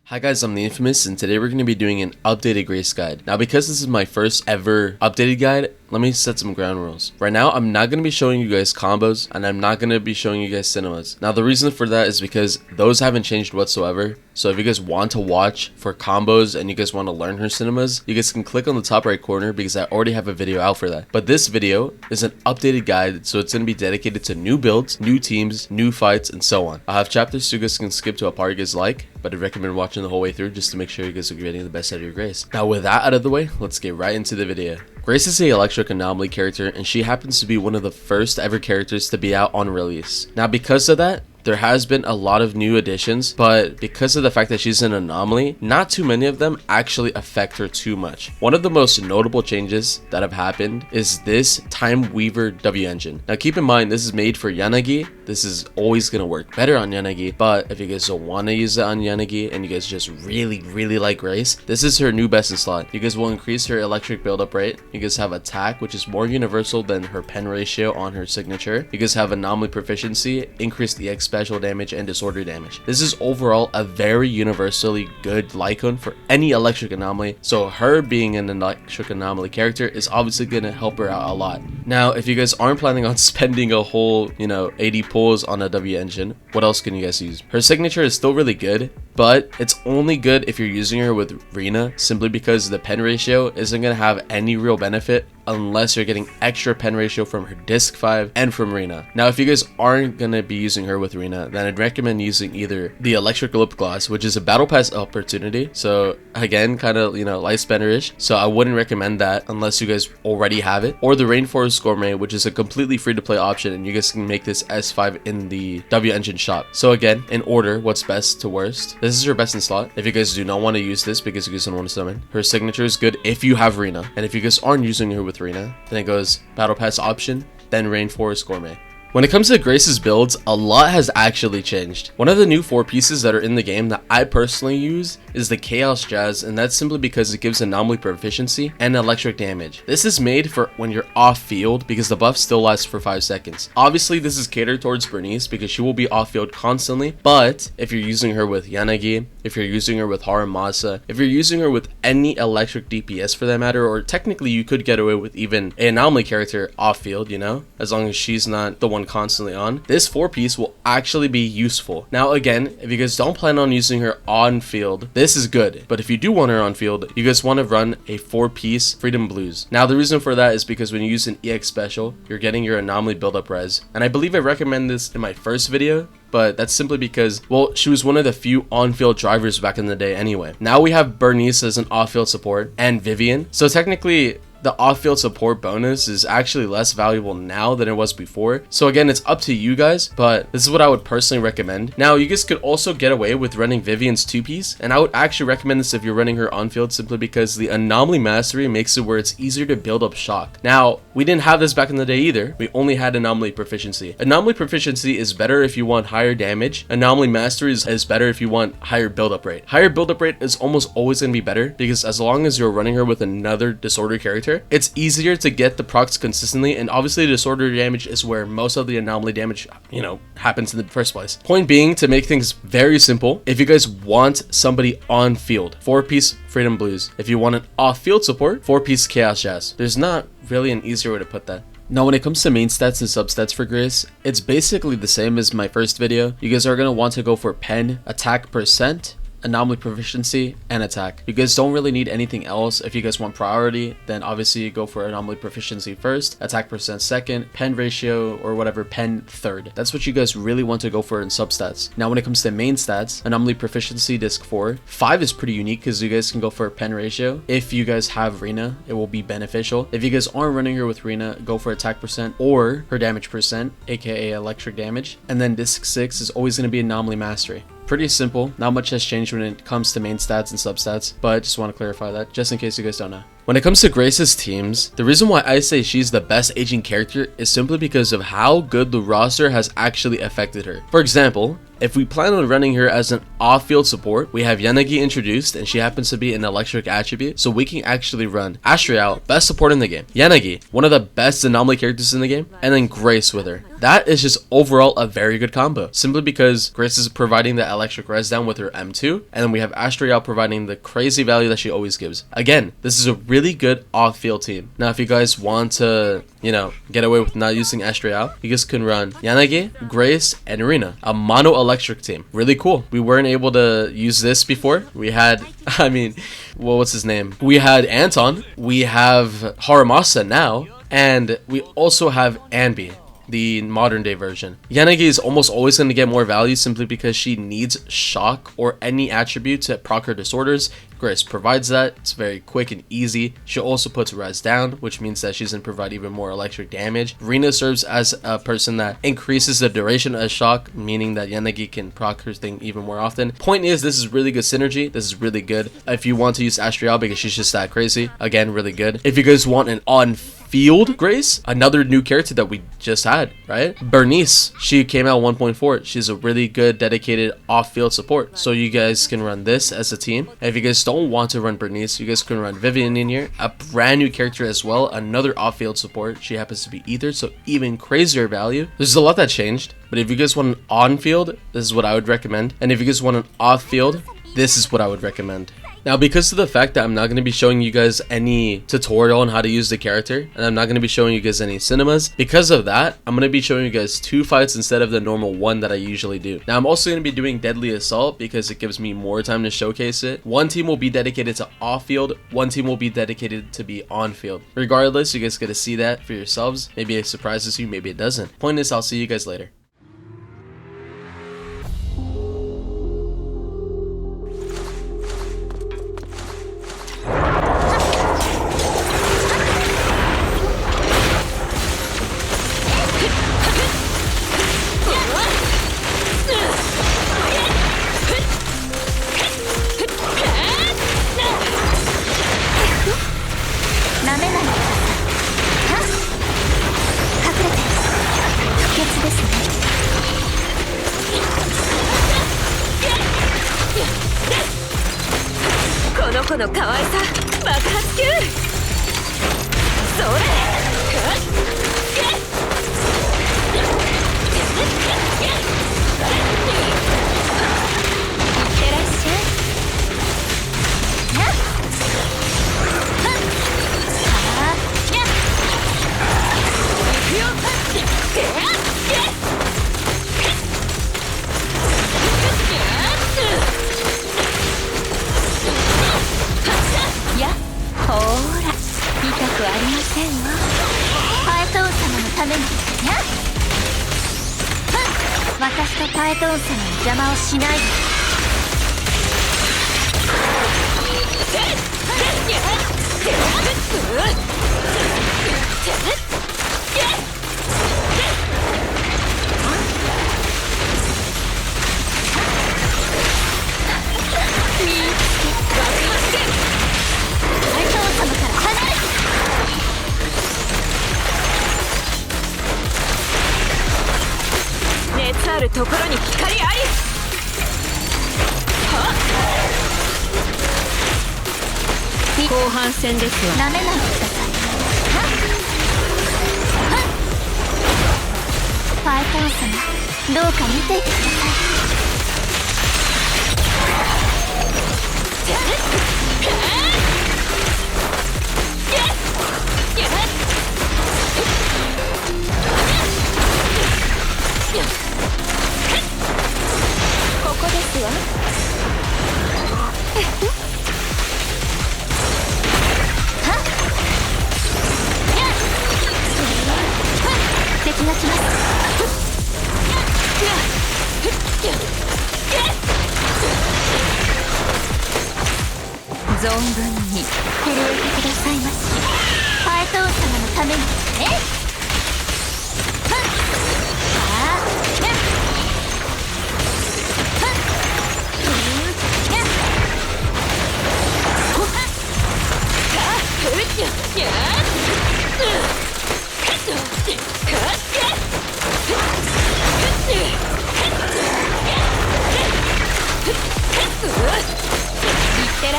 Hi guys, I'm the Infamous, and today we're going to be doing an updated Grace guide. Now because this is my first ever updated guide, let me set some ground rules. Right now, I'm not going to be showing you guys combos, and I'm not going to be showing you guys cinemas. Now the reason for that is because those haven't changed whatsoever. So if you guys want to watch for combos and you guys want to learn her cinemas, you guys can click on the top right corner because I already have a video out for that. But this video is an updated guide, so it's going to be dedicated to new builds, new teams, new fights, and so on. I'll have chapters so you guys can skip to a part you guys like, but I recommend watching the whole way through just to make sure you guys are getting the best out of your Grace. Now with that out of the way, let's get right into the video. Grace is a electric anomaly character, and she happens to be one of the first ever characters to be out on release. Now because of that, there has been a lot of new additions, but because of the fact that she's an anomaly, not too many of them actually affect her too much. One of the most notable changes that have happened is this Time Weaver W engine. Now keep in mind, this is made for Yanagi. This is always going to work better on Yanagi, but if you guys don't want to use it on Yanagi and you guys just really like Grace, this is her new best in slot. You guys will increase her electric buildup rate. You guys have attack, which is more universal than her pen ratio on her signature. You guys have anomaly proficiency, increased EX special damage, and disorder damage. This is overall a very universally good Lycon for any electric anomaly, so her being an electric anomaly character is obviously going to help her out a lot. Now if you guys aren't planning on spending a whole 80 pulls on a W engine, what else can you guys use? Her signature is still really good, but it's only good if you're using her with Rena, simply because the pen ratio isn't going to have any real benefit unless you're getting extra pen ratio from her disc 5 and from Rena. Now if you guys aren't going to be using her with Rena, then I'd recommend using either the electric lip gloss, which is a battle pass opportunity, so again kind of light spender-ish, so I wouldn't recommend that unless you guys already have it, or the Rainforest Gourmet, which is a completely free to play option, and you guys can make this S5 in the W engine shop. So again, in order, what's best to worst, this is her best in slot. If you guys do not want to use this because you guys don't want to summon, her signature is good if you have Rena, and if you guys aren't using her with Rena, then it goes battle pass option, then Rainforest Gourmet. When it comes to Grace's builds, a lot has actually changed. One of the new 4 pieces that are in the game that I personally use is the Chaos Jazz, and that's simply because it gives anomaly proficiency and electric damage. This is made for when you're off field because the buff still lasts for 5 seconds. Obviously this is catered towards Bernice because she will be off field constantly, but if you're using her with Yanagi, if you're using her with Haramasa, if you're using her with any electric DPS for that matter, or technically you could get away with even an anomaly character off field, as long as she's not the one constantly on, this 4-piece will actually be useful. Now again, if you guys don't plan on using her on field, this is good, but if you do want her on field, you guys want to run a 4-piece Freedom Blues. Now the reason for that is because when you use an EX special, you're getting your anomaly buildup res, and I believe I recommend this in my first video, but that's simply because, well, she was one of the few on-field drivers back in the day anyway. Now we have Bernice as an off-field support, and Vivian, so technically the off-field support bonus is actually less valuable now than it was before. So again, it's up to you guys, but this is what I would personally recommend. Now you guys could also get away with running Vivian's 2-piece, and I would actually recommend this if you're running her on-field, simply because the anomaly mastery makes it where it's easier to build up shock. Now we didn't have this back in the day either. We only had anomaly proficiency. Anomaly proficiency is better if you want higher damage. Anomaly mastery is better if you want higher buildup rate. Higher buildup rate is almost always going to be better because as long as you're running her with another disorder character, it's easier to get the procs consistently, and obviously disorder damage is where most of the anomaly damage happens in the first place. Point being, to make things very simple, if you guys want somebody on field, 4-piece Freedom Blues. If you want an off field support, 4-piece Chaos Jazz. There's not really an easier way to put that. Now when it comes to main stats and substats for Grace, it's basically the same as my first video. You guys are going to want to go for pen, attack percent, anomaly proficiency, and attack. You guys don't really need anything else. If you guys want priority, then obviously you go for anomaly proficiency first, attack percent second, pen ratio or whatever pen third. That's what you guys really want to go for in substats. Now when it comes to main stats, anomaly proficiency disc 4, 5 is pretty unique because you guys can go for pen ratio. If you guys have Rena, it will be beneficial. If you guys aren't running her with Rena, go for attack percent or her damage percent, aka electric damage. And then disc 6 is always going to be anomaly mastery. Pretty simple, not much has changed when it comes to main stats and substats, but I just want to clarify that just in case you guys don't know. When it comes to Grace's teams, the reason why I say she's the best aging character is simply because of how good the roster has actually affected her. For example, If we plan on running her as an off-field support, we have Yanagi introduced, and she happens to be an electric attribute, so we can actually run Astriel, best support in the game, Yanagi, one of the best anomaly characters in the game, and then Grace with her. That is just overall a very good combo, simply because Grace is providing the electric res down with her M2, and then we have Astriel providing the crazy value that she always gives. Again, this is a really good off-field team. Now, if you guys want to, get away with not using Astriel, you guys can run Yanagi, Grace, and Irina, a mono electric team. Really cool. We weren't able to use this before. We had, what's his name? We had Anton, we have Haramasa now, and we also have Anbi, the modern day version. Yanagi is almost always going to get more value simply because she needs shock or any attribute to proc her disorders. Grace provides that. It's very quick and easy. She also puts res down, which means that she's going to provide even more electric damage. Rina serves as a person that increases the duration of shock, meaning that Yanagi can proc her thing even more often. Point is, this is really good synergy. This is really good. If you want to use Astriel because she's just that crazy, again, really good. If you guys want an on-field Grace, another new character that we just had, right? Bernice, she came out 1.4. She's a really good dedicated off-field support. So you guys can run this as a team. And if you guys don't want to run Bernice, you guys can run Vivian in here, a brand new character as well, another off-field support. She happens to be Ether, so even crazier value. There's a lot that changed, but if you guys want an on-field, this is what I would recommend. And if you guys want an off-field, this is what I would recommend. Now, because of the fact that I'm not going to be showing you guys any tutorial on how to use the character, and I'm not going to be showing you guys any cinemas, because of that, I'm going to be showing you guys 2 fights instead of the normal 1 that I usually do. Now, I'm also going to be doing Deadly Assault because it gives me more time to showcase it. 1 team will be dedicated to off-field, 1 team will be dedicated to be on-field. Regardless, you guys get to see that for yourselves. Maybe it surprises you, maybe it doesn't. Point is, I'll see you guys later.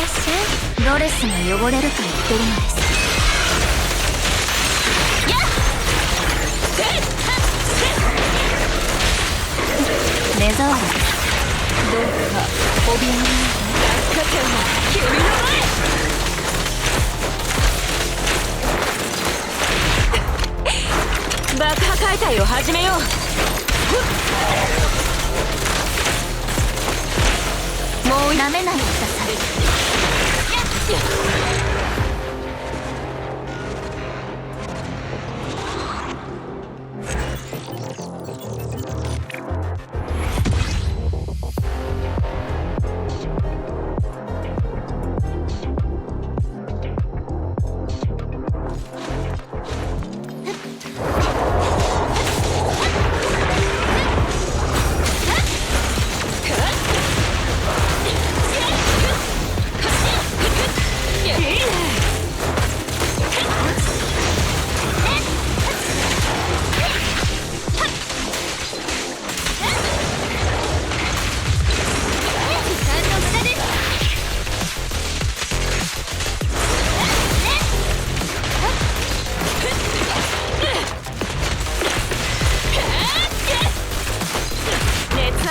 らっしゃい。ドレスが汚れると言ってるのです。やっ目障り。どうか怯えないで。赤ちゃんは君の前。爆破解体を始めよう。もうなめないでください。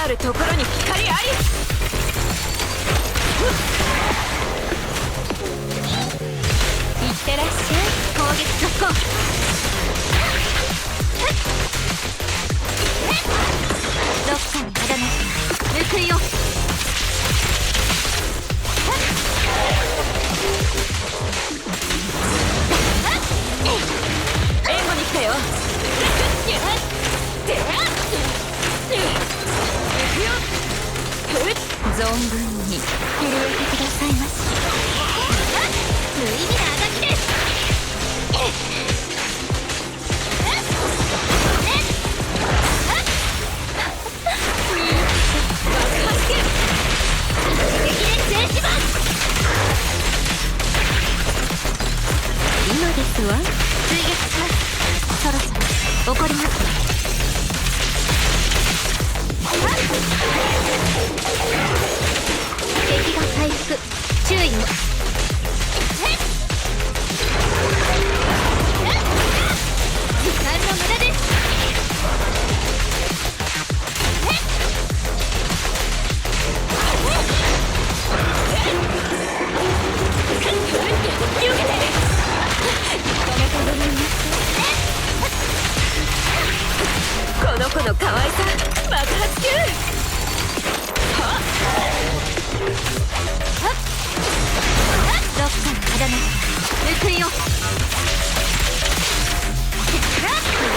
あるところに光あり。いってらっしゃい。攻撃速攻。どっかに肌の報いよ。援護に来たよ。存分に震えてくださいまし。無意味なあがきです。今ですわ。追撃します。そろそろ怒ります。敵が回復。注意を。時間の無駄です。この子の可愛さ爆発級。どっかの肌の報いよ。無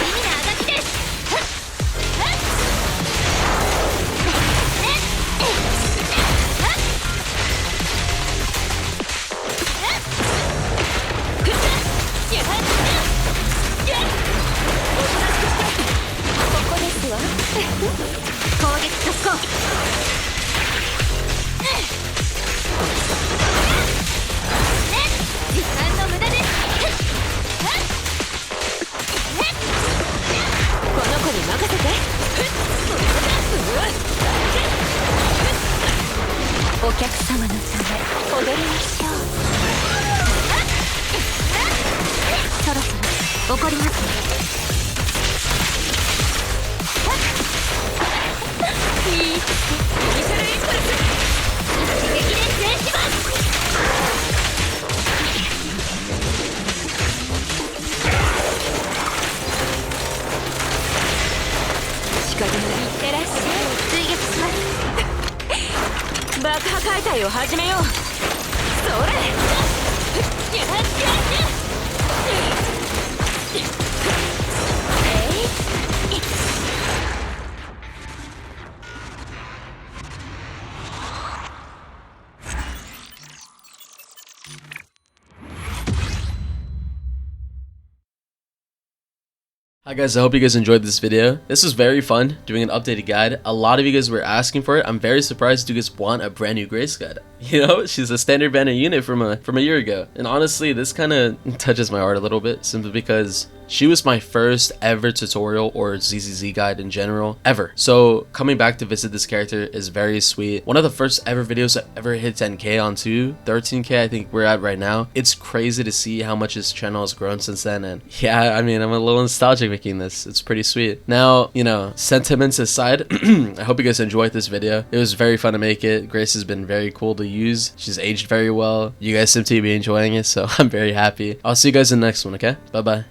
意味なあがきです。ここですわ。攻撃速攻。時間の無駄です。この子に任せて。お客様のため踊りましょう。そろそろ怒りますね。いいイニシャルインプルス。一撃で制します。仕方ない。いってらっしゃい。追撃します。爆破解体を始めよう。それ。Hi guys, I hope you guys enjoyed this video. This was very fun doing an updated guide. A lot of you guys were asking for it. I'm very surprised you guys want a brand new Grace guide. You know, she's a standard banner unit from a year ago. And honestly, this kind of touches my heart a little bit, simply because she was my first ever tutorial or ZZZ guide in general ever. So coming back to visit this character is very sweet. One of the first ever videos that ever hit 10k on too. 13k I think we're at right now. It's crazy to see how much his channel has grown since then. And yeah, I mean, I'm a little nostalgic making this. It's pretty sweet. Now, you know, sentiments aside, I hope you guys enjoyed this video. It was very fun to make it. Grace has been very cool to use. She's aged very well. You guys seem to be enjoying it, so I'm very happy. I'll see you guys in the next one, okay? Bye bye.